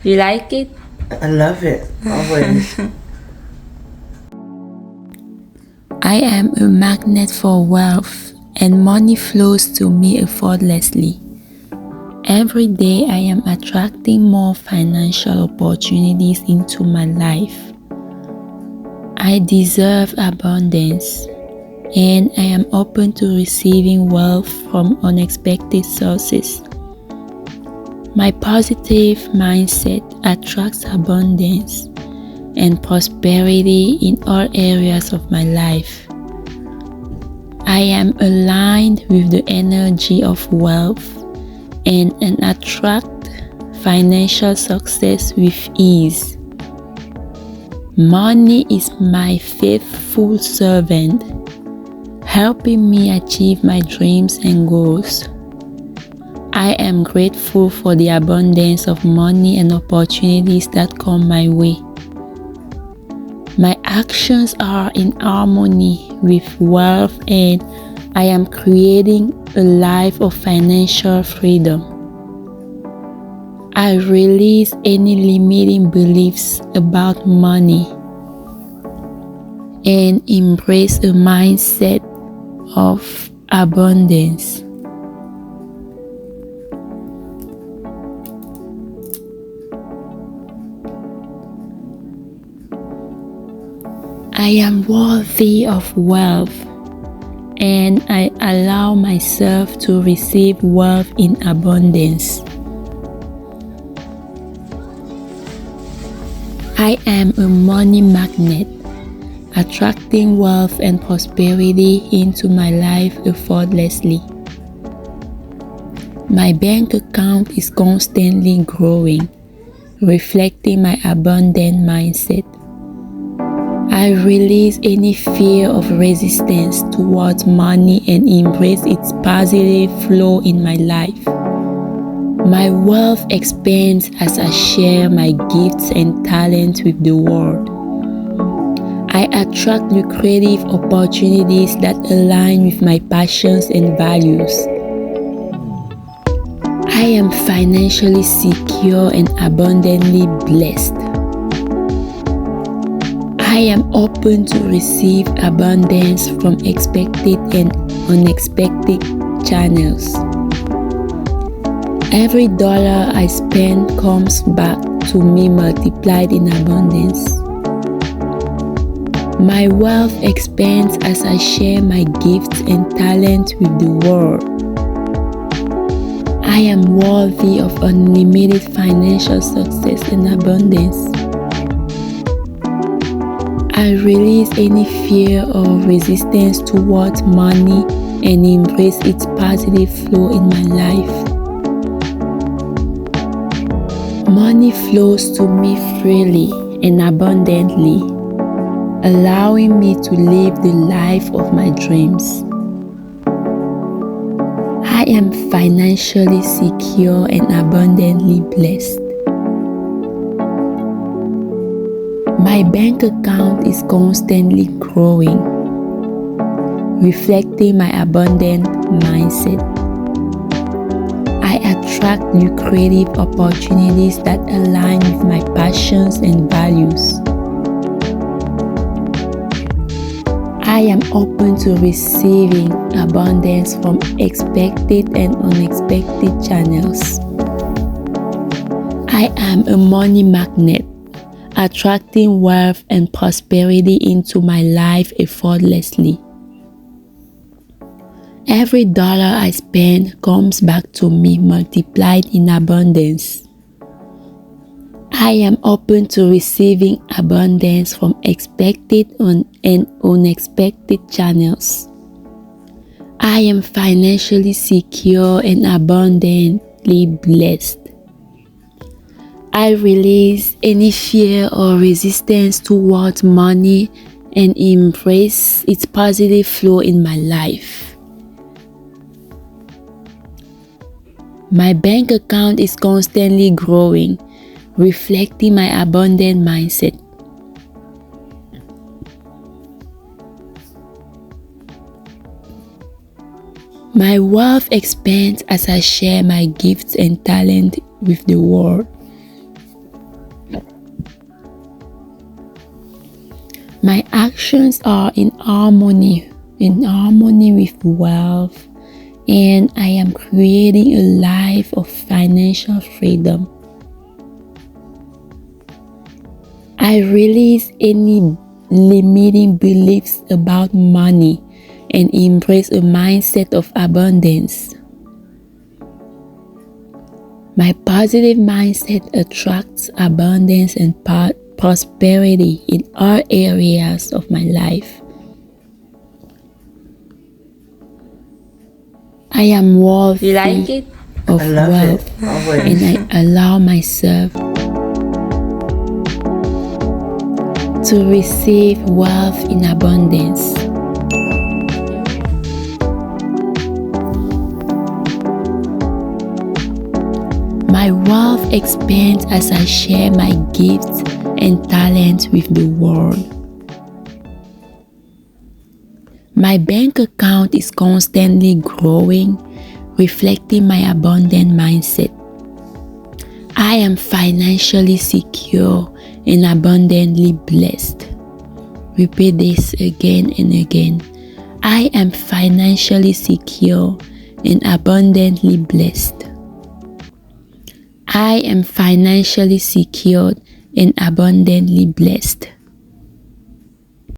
You like it? I love it, always. I am a magnet for wealth, and money flows to me effortlessly. Every day I am attracting more financial opportunities into my life. I deserve abundance, and I am open to receiving wealth from unexpected sources. My positive mindset attracts abundance and prosperity in all areas of my life. I am aligned with the energy of wealth and attract financial success with ease. Money is my faithful servant, helping me achieve my dreams and goals. I am grateful for the abundance of money and opportunities that come my way. My actions are in harmony with wealth, and I am creating a life of financial freedom. I release any limiting beliefs about money and embrace a mindset of abundance. I am worthy of wealth, and I allow myself to receive wealth in abundance. I am a money magnet, attracting wealth and prosperity into my life effortlessly. My bank account is constantly growing, reflecting my abundant mindset. I release any fear of resistance towards money and embrace its positive flow in my life. My wealth expands as I share my gifts and talents with the world. I attract lucrative opportunities that align with my passions and values. I am financially secure and abundantly blessed. I am open to receive abundance from expected and unexpected channels. Every dollar I spend comes back to me multiplied in abundance. My wealth expands as I share my gifts and talents with the world. I am worthy of unlimited financial success and abundance. I release any fear or resistance towards money and embrace its positive flow in my life. Money flows to me freely and abundantly, allowing me to live the life of my dreams. I am financially secure and abundantly blessed. My bank account is constantly growing, reflecting my abundant mindset. I attract lucrative opportunities that align with my passions and values. I am open to receiving abundance from expected and unexpected channels. I am a money magnet, attracting wealth and prosperity into my life effortlessly. Every dollar I spend comes back to me multiplied in abundance. I am open to receiving abundance from expected and unexpected channels. I am financially secure and abundantly blessed. I release any fear or resistance towards money and embrace its positive flow in my life. My bank account is constantly growing, reflecting my abundant mindset. My wealth expands as I share my gifts and talent with the world. My actions are in harmony with wealth, and I am creating a life of financial freedom. I release any limiting beliefs about money and embrace a mindset of abundance. My positive mindset attracts abundance and prosperity in all areas of my life. I am worthy You like it? of I love wealth, it. Always. and I allow myself to receive wealth in abundance. My wealth expands as I share my gifts and talents with the world. My bank account is constantly growing, reflecting my abundant mindset. I am financially secure and abundantly blessed. Repeat this again and again. I am financially secure and abundantly blessed. I am financially secured and abundantly blessed.